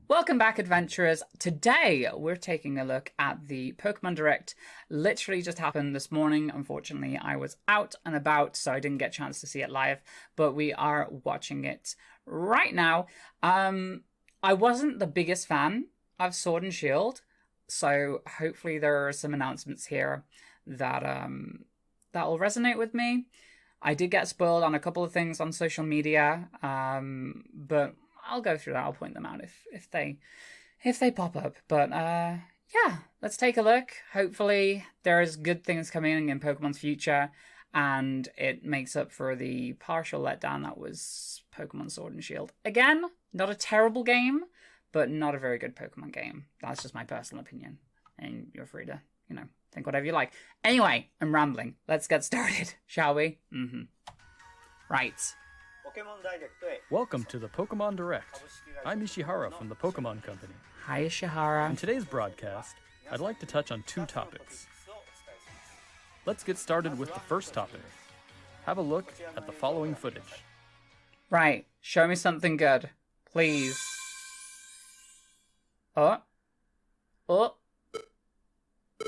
Welcome back, adventurers. Today we're taking a look at the Pokemon Direct. Literally just happened this morning. Unfortunately, I was out and about, so I didn't get a chance to see it live, but we are watching it right now. I wasn't the biggest fan of Sword and Shield, so hopefully there are some announcements here that that will resonate with me. I did get spoiled on a couple of things on social media, but I'll go through that. I'll point them out if they pop up. But yeah, let's take a look. Hopefully there's good things coming in Pokemon's future, and it makes up for the partial letdown that was Pokemon Sword and Shield. Again, not a terrible game, but not a very good Pokemon game. That's just my personal opinion, and you're free to, think whatever you like. Anyway, I'm rambling. Let's get started, shall we? Right. Welcome to the Pokemon Direct. I'm Ishihara from the Pokemon Company. Hi, Ishihara. In today's broadcast, I'd like to touch on two topics. Let's get started with the first topic. Have a look at the following footage. Right, show me something good, please. Oh.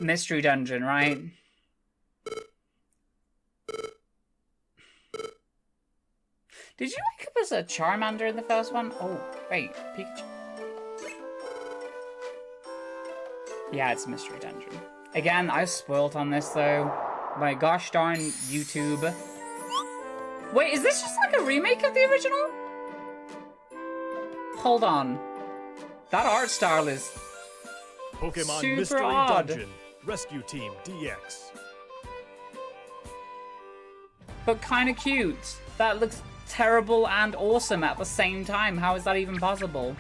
Mystery dungeon, right? Did you wake up as a Charmander in the first one? Oh, wait, Pikachu. Yeah, it's a mystery dungeon. Again, I was spoiled on this though. My gosh darn YouTube. Wait, is this just like a remake of the original? Hold on. That art style is Pokemon super Mystery odd. Dungeon Rescue Team DX. But kind of cute. That looks terrible and awesome at the same time. How is that even possible?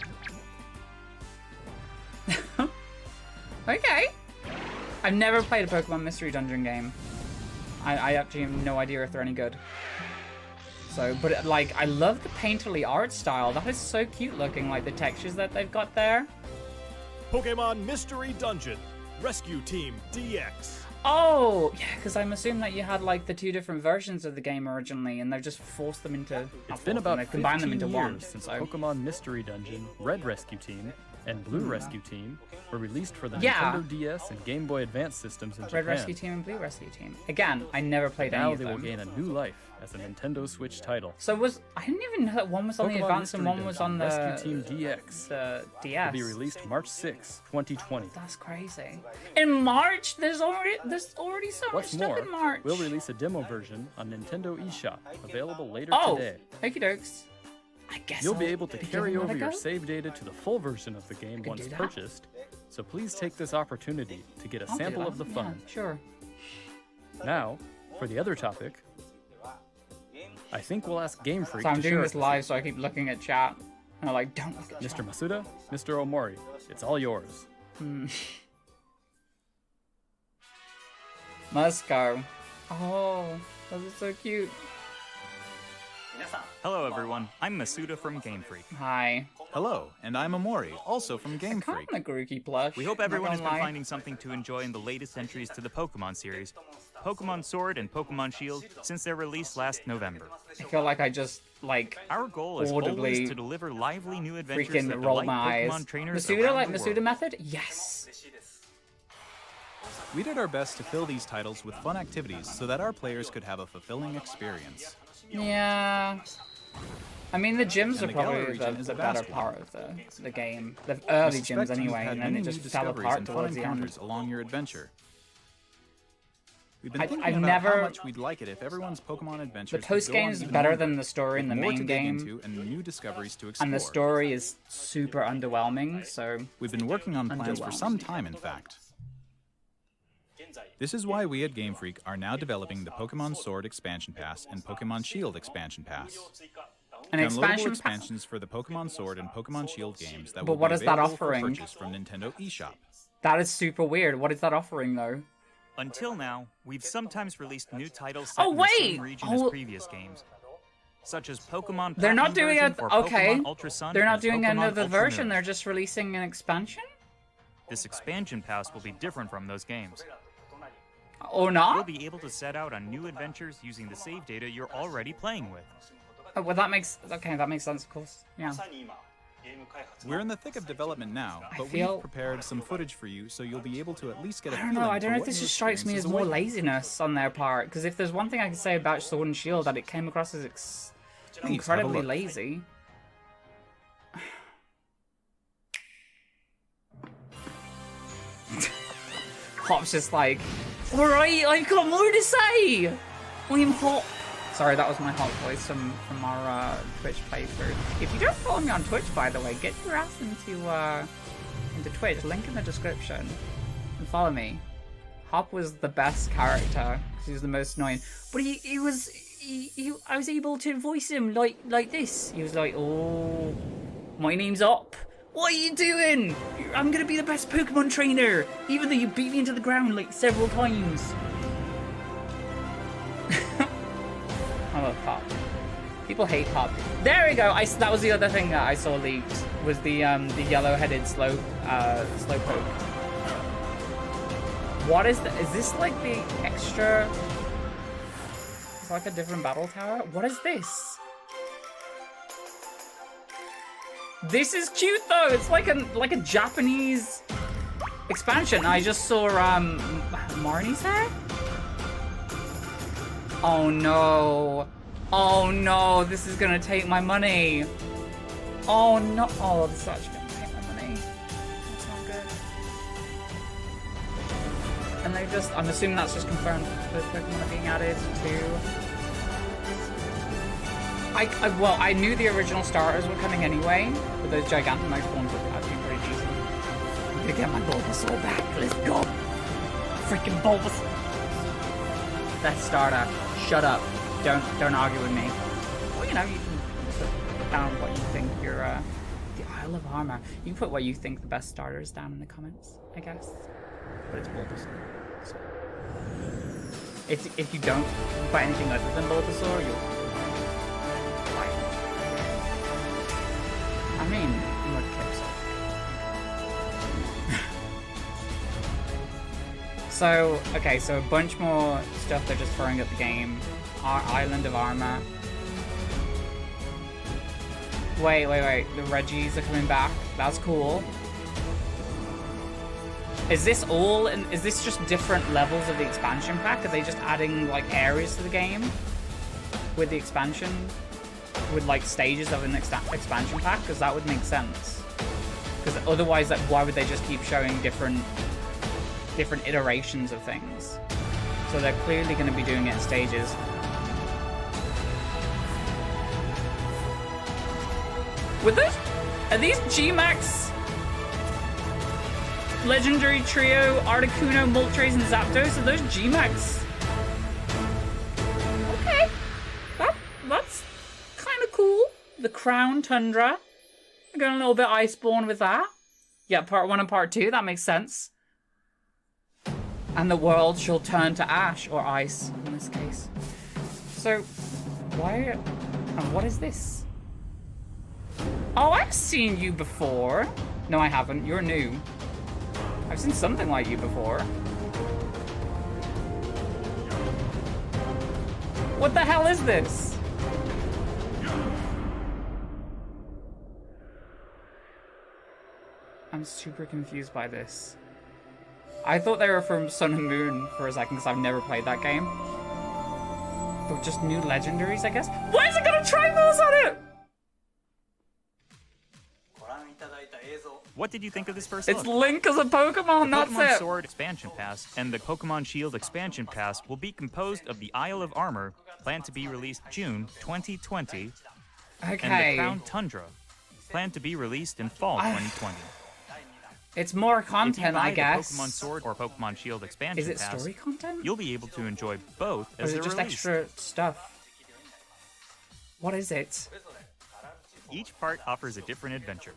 Okay. I've never played a Pokemon Mystery Dungeon game. I actually have no idea if they're any good. So, but like, I love the painterly art style. That is so cute looking, like the textures that they've got there. Pokemon Mystery Dungeon Rescue Team DX. Oh, yeah, because I'm assuming that you had like the two different versions of the game originally, and they've just forced them into. It's been about 15 combined them into one. years since Pokemon Mystery Dungeon, Red Rescue Team, and Blue Rescue Team were released for the Nintendo DS and Game Boy Advance systems in Japan. Red Rescue Team and Blue Rescue Team. Again, I never played any of them. Now they will gain a new life as a Nintendo Switch title. So I didn't even know that one was on the Advance and one was on the Rescue Team DX. The DS. Will be released March 6, 2020. That's crazy. In March, there's already so much What's stuff more, in March. we'll release a demo version on Nintendo eShop, available later today. Okie dokes. I guess You'll be able to carry over your go? save data to the full version of the game once purchased, so please take this opportunity to get a sample of the fun. Yeah, sure. Now, for the other topic, I think we'll ask Game Freak So I'm to doing share this it. live, so I keep looking at chat. And I'm like, don't look at Mr. chat. Masuda, Mr. Omori, it's all yours. Must go. Oh, those are so cute. Hello everyone, I'm Masuda from Game Freak. Hi. Hello, and I'm Amori, also from Game Kind Freak. of a Grookey plush. We hope not everyone has gonna been lie. finding something to enjoy in the latest entries to the Pokemon series, Pokemon Sword and Pokemon Shield, since their release last November. I feel like I just, like, Our goal is audibly always to deliver lively new adventures freaking that roll delight my eyes. Pokemon trainers Masuda, around like the Masuda world. method? Yes. We did our best to fill these titles with fun activities so that our players could have a fulfilling experience. Yeah. I mean, the gyms And are the probably Galar region is the a better vast one. part of the game. The early We gyms suspect you've anyway, had and then many it new just fell discoveries apart and fun towards the end. encounters along your adventure. We've been I've thinking about never- how much we'd like it if everyone's Pokemon The adventures could post go game on is even better longer, than the story in the with more main to dig game, into and new discoveries to explore. and the story is super underwhelming. So We've been working on plans for some time, in fact. This is why we at Game Freak are now developing the Pokemon Sword Expansion Pass and Pokemon Shield Expansion Pass. an Downloadable expansion pass. expansions for the Pokemon Sword and Pokemon Shield games that But will what be is that available for offering? purchase from Nintendo eShop. That is super weird. What is that offering though? Until now, we've sometimes released new titles set Oh, in the same wait! region Oh. as previous games, such as Pokemon They're not Platinum doing version it. or Okay. Pokemon Ultra Sun They're not and doing Pokemon another Ultra version. Moon. They're just releasing an expansion, This expansion pass will be different from those games. or You'll not? be able to set out on new adventures using the save data you're already playing with. Oh, well, that makes sense, of course. Yeah. We're in the thick of development now, but feel- we've prepared some footage for you so you'll be able to at least get a I don't feeling know. I for don't know if what this your just strikes me experience as is more like. laziness on their part. Because if there's one thing I can say about Sword and Shield, that it came across as Please, have a incredibly look. lazy. Hop's just like, alright, I've got more to say! I'm Hop. Sorry, that was my Hop voice from our Twitch playthrough. If you don't follow me on Twitch, by the way, get your ass into Twitch. Link in the description. And follow me. Hop was the best character, because he was the most annoying. But I was able to voice him like this. He was like, oh, my name's Hop. What are you doing? I'm gonna be the best Pokemon trainer, even though you beat me into the ground like several times. I love Hop. People hate Hop. There we go. That was the other thing that I saw leaked, was the yellow-headed Slowpoke. What is is this like the extra? It's like a different battle tower. What is this? This is cute though. It's like a Japanese expansion. I just saw Marnie's hair. Oh no. Oh no, this is gonna take my money. Oh no. Oh, this is actually gonna take my money. That's not good. And they just, I'm assuming that's just confirmed those Pokemon are being added to. Well, I knew the original starters were coming anyway, but those Gigantamax forms were actually pretty decent. I'm gonna get my Bulbasaur back. Let's go. Freaking Bulbasaur. Best starter. Shut up. Don't argue with me. Well, you know, you can put down what you think your the Isle of Armor. You can put what you think the best starter is down in the comments, I guess. But it's Bulbasaur. So. If you don't put anything other than Bulbasaur, you'll. I mean, what clips. So, okay, so a bunch more stuff they're just throwing at the game. Our Island of Armor. Wait. The Reggies are coming back. That's cool. Is this all, is this just different levels of the expansion pack? Are they just adding, like, areas to the game with the expansion? With like stages of an expansion pack, because that would make sense. Because otherwise, like, why would they just keep showing different iterations of things? So they're clearly going to be doing it in stages. With those, are these G-Max Legendary Trio, Articuno, Moltres, and Zapdos? Are those G-Max? Okay, that's kind of cool. The Crown Tundra. We're going a little bit Iceborne with that. Yeah, part 1 and part 2, that makes sense. And the world shall turn to ash, or ice in this case. So, why, and what is this? Oh, I've seen you before. No, I haven't, you're new. I've seen something like you before. What the hell is this? I'm super confused by this. I thought they were from Sun and Moon for a second because I've never played that game. But just new legendaries, I guess? Why is it got a Triforce on it? What did you think of this first It's look? Link as a Pokemon, The that's Pokemon it. Sword Expansion Pass and the Pokemon Shield Expansion Pass will be composed of the Isle of Armor, planned to be released June 2020, and the Okay. Crown Tundra, planned to be released in fall 2020. It's more If you content, buy I guess. the Pokemon Sword or Pokemon Shield Expansion Is it Pass, story content? you'll be able to enjoy both Or as is they're it just released. extra stuff? What is it? Each part offers a different adventure.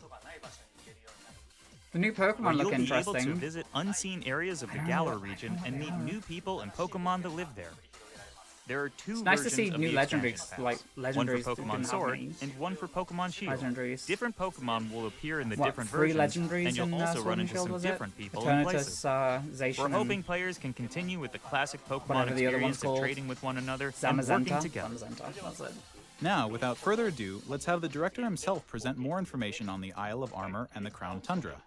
The new Where Pokemon you'll look be able to interesting. visit unseen areas of the I don't Galar know- region I don't and know meet what they new people and Pokemon that live there. There are two It's nice to versions see of new the expansion legendaries, pass. like one legendaries for that Pokemon didn't have Sword names. and one for Pokemon Shield. Legendaries. Different Pokemon will appear in the What, different 3 versions, legendaries and you'll in also Sword run and into Shield, some was it? different people and places. Zacian, We're hoping players can continue with the classic Pokemon Whatever the other one's experience of called. trading with one another and Zamazenta. working together. Zamazenta, that's it. Now, without further ado, let's have the director himself present more information on the Isle of Armor and the Crown Tundra.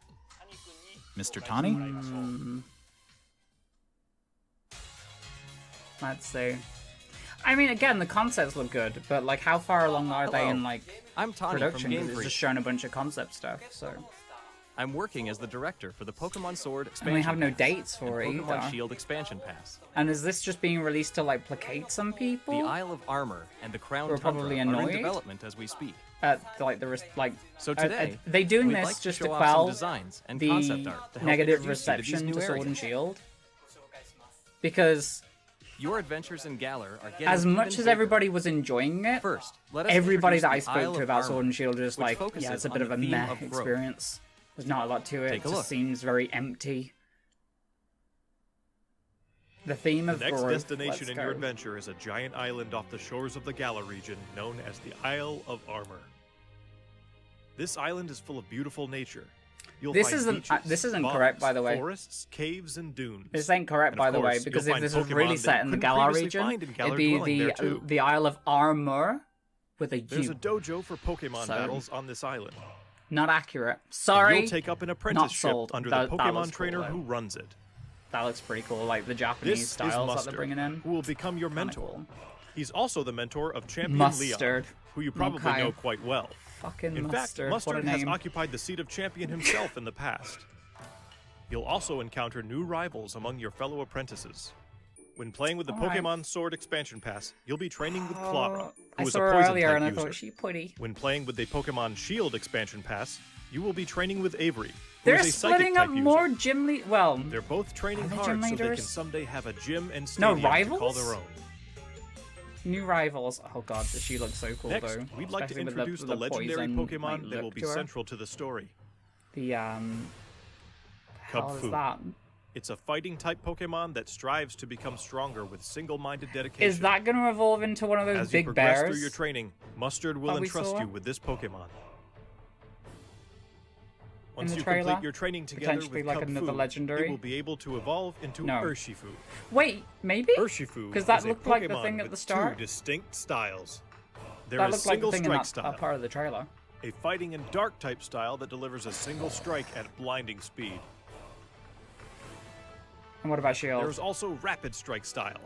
Mr. Tani? Let's see. I mean, again, the concepts look good, but like, how far along are they in like I'm Tani production? from Game 'Cause it's Freak. just showing a bunch of concept stuff. So, I'm working as the director for the Pokemon Sword expansion and we have no pass dates for it and Pokemon either. Shield expansion pass. And is this just being released to like placate some people? The Isle of Armor and the Crown We're Tundra probably are annoyed. in development as we speak. Like So are today, they doing we'd this like to just to show off some quell designs and the concept art to help negative introduce you to these reception new to Sword areas. and Shield? Because Your adventures in Galar are getting as much even as bigger. everybody was enjoying it, First, let us everybody introduce that I the spoke Isle to of about Armor, Sword and Shield are just which like, focuses yeah, it's a on bit of the a theme meh of growth. experience. There's not a lot to it. Take a It look. just seems very empty. The theme The of next growth. destination Let's in go. your adventure is a giant island off the shores of the Galar region known as the Isle of Armor. This island is full of beautiful nature. You'll This find isn't- beaches, this isn't bogs, correct, by the way. Forests, caves, and dunes. This ain't correct, And by of the way, course, because you'll if find this was Pokemon really that set you in the couldn't Galar previously region, find in Galar it'd be dwelling there, too. the Isle of Armor with a U. There's a dojo for Pokemon So- battles on this island. Not accurate. And Sorry. You'll take up an apprenticeship sold. under That the looks Pokemon cool, trainer though. who runs it. That looks pretty cool, like the Japanese This is styles that Mustard, they're bringing in. who will become your Kinda mentor. cool. He's also the mentor of Champion Mustard. Leon, who you probably Okay. know quite well. Fucking In Mustard. fact, Mustard what a has name. occupied the seat of champion himself in the past. You'll also encounter new rivals among your fellow apprentices. When playing with the Alright. Pokemon Sword Expansion Pass, you'll be training with Clara, I who is saw a her poison earlier type and I user. thought she pretty. When playing with the Pokemon Shield Expansion Pass, you will be training with Avery, who They're is a psychic splitting type up user. more gym Well, They're both training Are they hard gym so they can leaders? someday have a gym and No, stadium to call rivals? their own. new rivals. Oh god, she looks so cool Next, though. we'd like to especially with introduce the with legendary poison, Pokemon like, that will look be to her. central to the story. The How is Kubfu. that? It's a fighting type Pokemon that strives to become stronger with single-minded dedication. Is that going to evolve into one of those As you big progress bears? through your training, Mustard will that we entrust saw you with this Pokemon. Once the you trailer? complete your training together Potentially with like Kubfu, another legendary? it will be able to evolve into No. Urshifu. Wait, maybe? Urshifu 'Cause that is a looked like the Pokemon thing at with the start. two distinct styles. There That is looked like the single thing in strike that style, part of the trailer. a fighting and dark type style that delivers a single strike at blinding speed. And what about Shield? There is also rapid strike style,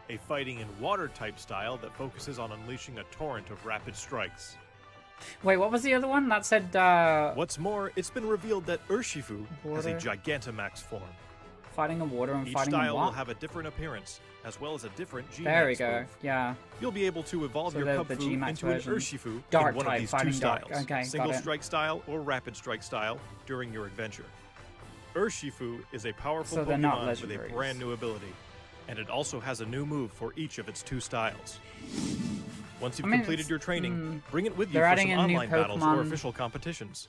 a fighting and water type style that focuses on unleashing a torrent of rapid strikes. Wait, what was the other one? That said, What's more, it's been revealed that Urshifu has a Water. Gigantamax form. fighting in water and Each fighting in style will what? have a different appearance, as well as a different G-Max There we go. move. Yeah. You'll be able to evolve So your the Kubfu G-Max into an version. Urshifu Dark in one type, of these two fighting dark. styles, Okay, got single it. strike style or rapid strike style, during your adventure. Urshifu is a powerful So they're not Pokemon with a legendaries. brand new ability, and it also has a new move for each of its two styles. Once you've I mean, completed it's- your training, bring it with you they're for adding some in new online battles or Pokemon. official competitions.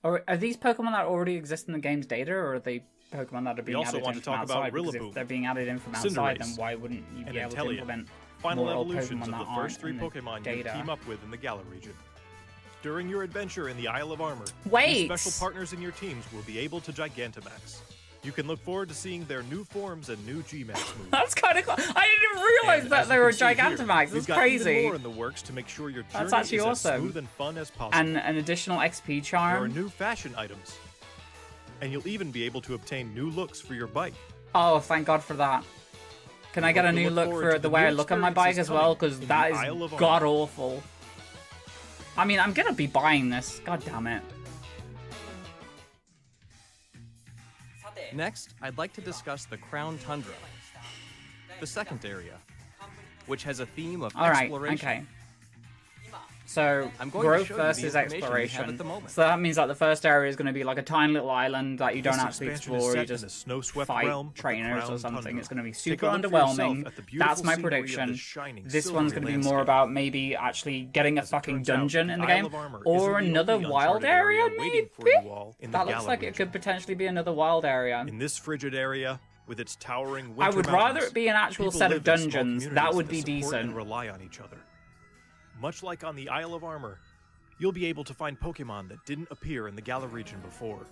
Or are these Pokemon that already exist in the game's data, or are they Pokemon that are being also added want in to from talk about outside? Because Rillaboom, if they're being added in from outside, then Cinderace, why wouldn't you and be able to Inteleon. implement Final more old evolutions Pokemon of that the first aren't three in the Pokemon you data? team up with in the Galar region. During your adventure in the Isle of Armor, Wait! your special partners in your teams will be able to Gigantamax. You can look forward to seeing their new forms and new G-Max moves. That's kind of cool. I didn't realize And that as they you were can see here, Gigantamax. we've That's got crazy. even more in the works to make sure your journey That's actually is awesome. as smooth and fun as possible. And an additional XP there are charm. new fashion items, and you'll even be able to obtain new looks for your bike. Oh, thank God for that. Can I get a Hope you new look look forward for to the the way new I look on my bike experiences as well? coming Because in the that Isle is of Armor. god awful. I mean, I'm gonna be buying this. God damn it. Next, I'd like to discuss the Crown Tundra, the second area, which has a theme of All right. exploration. Okay. So I'm going to growth show you the versus information we have exploration. at the moment. So that means that the first area is going to be like a tiny little island that you don't This actually expansion explore. is You set in the just snow-swept fight realm of the trainers or Crown something. Tundra. It's going to be Take super a look for yourself underwhelming. at the beautiful That's my scenery of prediction. this shining, This silvery one's going to be more landscape. about maybe actually getting a As it fucking turns out, dungeon in the Isle game, of Armor or isn't the another only wild uncharted area. waiting for Maybe you all in the that looks Galar like it region. could potentially be another wild area. In this frigid area, with its towering winter I would rather mountains, it be an actual people set of live in small dungeons. That communities would be support decent. and rely on each other. Much like on the Isle of Armor, you'll be able to find Pokemon that didn't appear in the Galar region before.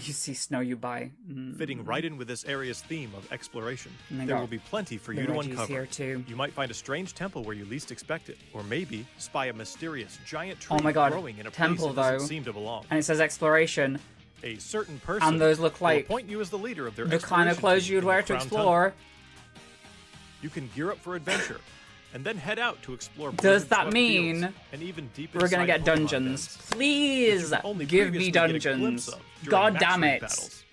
You see snow you buy. Fitting right in with this area's theme of exploration, And they there got will be plenty for the you to Reggies uncover. here too. You might find a strange temple where you least expect it, or maybe spy a mysterious giant tree Oh my god, growing in a temple place it doesn't though. seem to belong. And it says exploration. A certain person And those look will like appoint you as the leader of their the kind of exploration clothes team you'd in the wear to Crown explore. Tundra. You can gear up for adventure, and then head out to explore. Does that blizzard-swept mean fields and even deep We're gonna inside get Pokemon dungeons. dens, Please which you only give previously me get a glimpse dungeons. of during God max damn raid it. battles.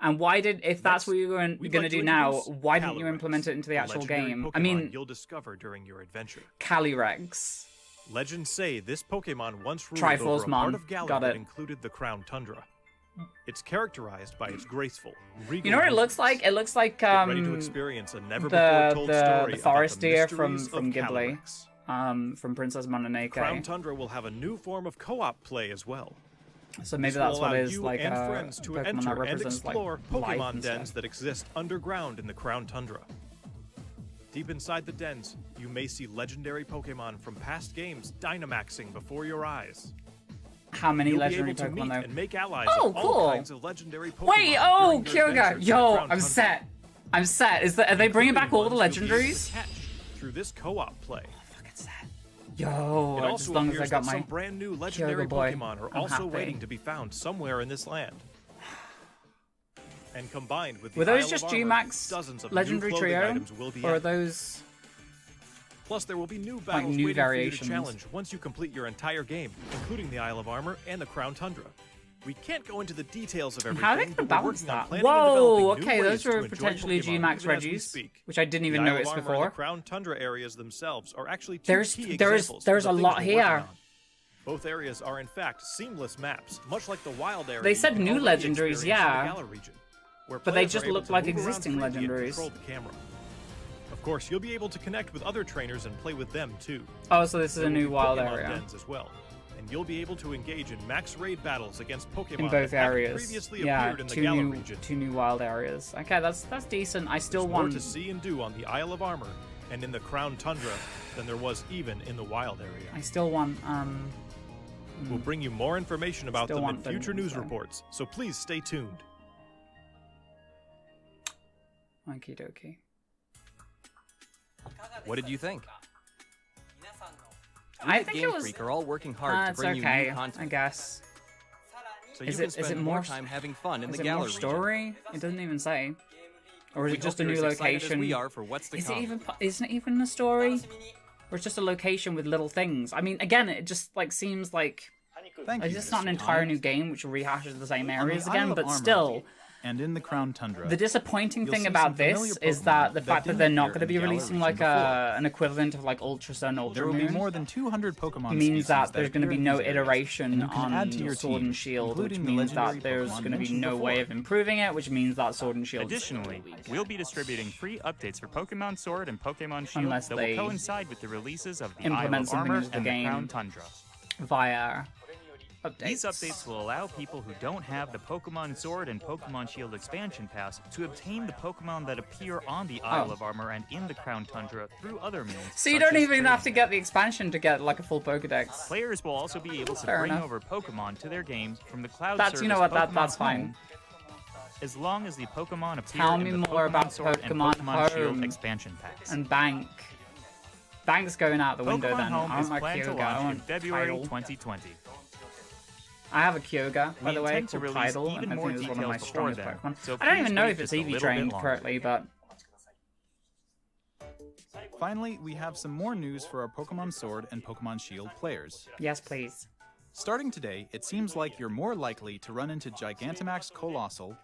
And why did, if that's Next, what you're going we'd to like do to now, introduce why didn't you Calyrex, implement it into the actual legendary game? Pokemon I mean, you'll discover during your adventure. Calyrex. Legends say this Pokemon once ruled Triforce over a part Mon. of Galar Got that it. included the Crown Tundra. It's characterized by its graceful, regal You know what it looks movements. like? It looks like Get ready to experience a never-before-told story the about forest the deer from mysteries of Ghibli, Calyrex. from Princess Crown Mononoke. Tundra will have a new form of co-op play as well. So maybe This will that's what allow it is, you like and a friends to Pokemon that enter and represents like explore life Pokemon and dens stuff. that exist underground in the Crown Tundra. Deep inside the dens, you may see legendary Pokemon from past games Dynamaxing before your eyes. How many You'll be legendary able to meet Pokemon and though? make allies Oh, of all cool. kinds of legendary Pokemon. Wait, oh, during your Kyoga! adventures in the Yo, Crown I'm Tundra. set. I'm set. Is that, are they bringing back all the Including ones you'll be able legendaries? to catch through this co-op play. Fucking set. Yo, It as also long as I appears got that some my... brand new legendary Kyoga boy. Pokemon are I'm also happy. waiting to be found somewhere in this land. And combined with the Were those Isle just of Armor, G-Max dozens of legendary new clothing trio? items will be Or are added. those... Plus, there will be new battles new waiting variations? for you to challenge once you complete your entire game, including the Isle of Armor and the Crown Tundra. We can't go into the details of everything, How are they going to but we're balance working on that? planning and Whoa, developing new okay, ways those to were enjoy potentially Pokemon G-Max even as we Reggies, speak. which I didn't even The Isle notice of Armor before. and the Crown Tundra areas themselves are actually two There's- key there's- examples there's of a the lot things we're working here. on. Both areas are in fact seamless maps, much like the wild area. They said you can new already legendaries, experience in yeah. the Galar region, where But they players just are able look to like move around existing freely and legendaries. control the camera. Of course, you'll be able to connect with other trainers and play with them too. Oh, so this is There a will new be wild Pokemon area. dens as well, and you'll be able to engage in max raid battles against Pokemon In both that haven't areas. previously Yeah, appeared in the Galar region. two new wild areas. Okay, that's decent. I still There's more want... to see and do on the Isle of Armor and in the Crown Tundra than there was even in the wild area. I still want, We'll bring you more information about Still them in want future dungeons, news though. reports, so please stay tuned. Okie dokie. What did you think? I We at think Game it was... Freak are all working hard to it's bring you okay, new content, I guess. so you Is can it- is spend it more more- time having fun in Is the it Galar more region. story? It doesn't even say. Or is We it just a hope new you're as excited as location? we are for what's to Is come. it even? Isn't it even a story? Or it's just a location with little things? I mean, again, it just like seems like Thank it's you, just not an Mr. entire Khan. new game which rehashes the same On areas the again. Isle of But Armor still, and in the Crown Tundra, the disappointing You'll thing see about some familiar this is Pokemon that the that fact that didn't they're not appear going to in be the Galar releasing region like before. an equivalent of like Ultra Sun, Ultra there will be Moon more than 200 Pokemon means species that there's going to appear be in no these areas, iteration and you can on add to your Sword team, and Shield, which including the means that legendary there's Pokemon going to be mentioned no before. way of improving it, which means that Sword and Shield. Additionally, we'll be distributing free updates for Pokemon Sword and Pokemon Shield Unless that they will coincide with the releases of the implement Isle of something Armor into the and the game. Crown Tundra. Via updates. These updates will allow people who don't have the Pokemon Sword and Pokemon Shield expansion pass to obtain the Pokemon that appear on the Isle of Armor and in the Crown Tundra through other means. So you such don't as even have to trading. get the expansion to get like a full Pokedex. Players will also be able to Fair bring enough. over Pokemon to their games from the cloud That's- service you know what, Pokemon that's fine. Home, as long as the Pokemon appear Tell in me the more Pokemon about Sword and Pokemon Pokemon Shield Home expansion packs. And Bank. Bank's going out the window Pokemon then. Home I is want my planned to Kyoga. I launch in want February Tidal. 2020. I have a Kyoga, by We the way, intend to called release Tidal, even and I more think it's one of my details before strongest then, Pokemon. so I don't please even know wait if it's just a EV little bit trained longer. correctly, but Finally, we have some more news for our Pokemon Sword and Pokemon Shield players. yes, please. Starting today, it seems like you're more likely to run into Gigantamax Colossal,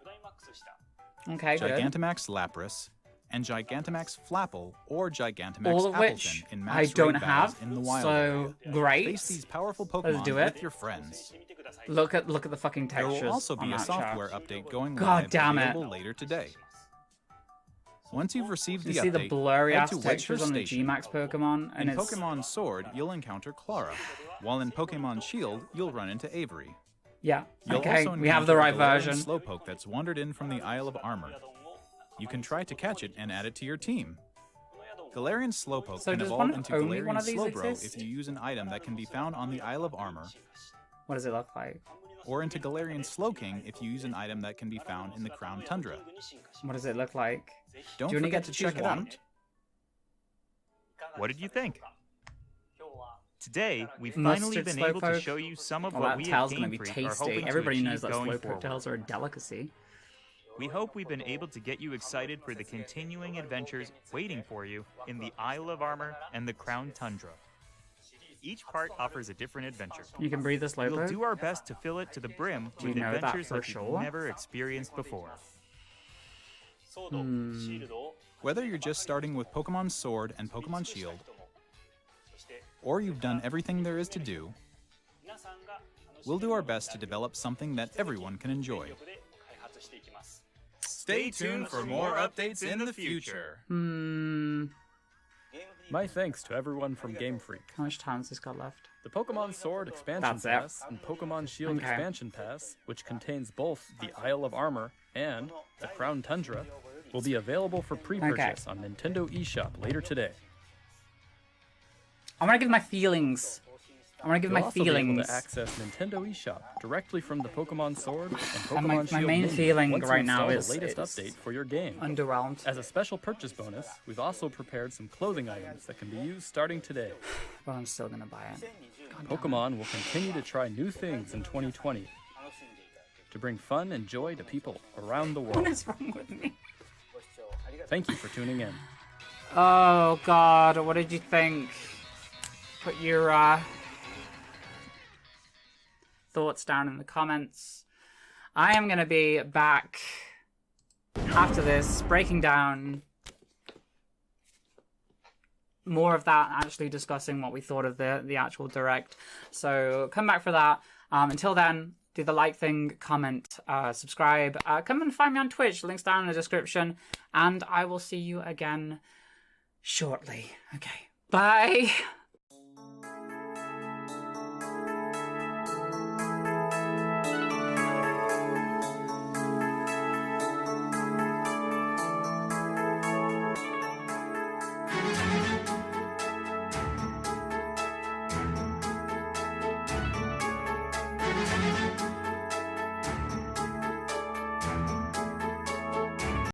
Okay, good. Gigantamax Lapras, and Gigantamax Flapple or Gigantamax All of Appleton which in I max don't raid battles have, in the wild so area. great. Face these powerful Let's Pokemon do it. with your friends. Look at the fucking There textures. will also on be a that software chart. update going God live damn it. available later today. Once you've received You the see update, the blurry head ass to Wedgeford textures on the Station. G-Max Pokemon, and In it's Pokemon Sword, you'll encounter Clara, while in Pokemon Shield, you'll run into Avery. yeah. You'll Okay, also we have the encounter right a Galarian version. Slowpoke that's wandered in from the Isle of Armor. You can try to catch it and add it to your team. Galarian Slowpoke So can does evolve one into only Galarian one of these Slowbro exist? if you use an item that can be found on the Isle of Armor. What does it look like? or into Galarian Slowking if you use an item that can be found in the Crown Tundra. What does it look like? Don't Do you only forget get to to choose check it one? out. What did you think? Today, we've Mustard finally been able to Slowpoke. show you some of Well, what that we at tail's Game going to be Freak are tasty. hoping Everybody to knows achieve that going Slowpoke forward. tails are a delicacy. We hope we've been able to get you excited for the continuing adventures waiting for you in the Isle of Armor and the Crown Tundra. Each part offers a different adventure. You can breathe this We'll Slowpoke? do our best to fill it to the brim Do you with know that adventures for like sure? you've never experienced before. Whether you're just starting with Pokemon Sword and Pokemon Shield, or you've done everything there is to do, we'll do our best to develop something that everyone can enjoy. Stay tuned for more updates in the future. My thanks to everyone from Game Freak. How much time has this got left? The Pokemon Sword Expansion That's it. Pass and Pokemon Shield Okay. Expansion Pass, which contains both the Isle of Armor and the Crown Tundra, will be available for pre-purchase on Nintendo eShop later today. I want to give my feelings. I want to give You'll my also be able feelings. to access Nintendo eShop directly from the Pokemon Sword and Pokemon And my Shield main menu feeling once you right now install is the latest it's update for your game. Underwhelmed. As a special purchase bonus, we've also prepared some clothing items that can be used starting today. But I'm still going to buy it. Pokemon will continue to try new things in 2020 to bring fun and joy to people around the What world. is wrong with me? Thank you for tuning in. Oh, God. What did you think? Put your thoughts down in the comments. I am going to be back after this, breaking down more of that, actually discussing what we thought of the actual direct. So come back for that. Until then, do the like thing, comment, subscribe. Come and find me on Twitch. Links down in the description. And I will see you again shortly. Okay. Bye.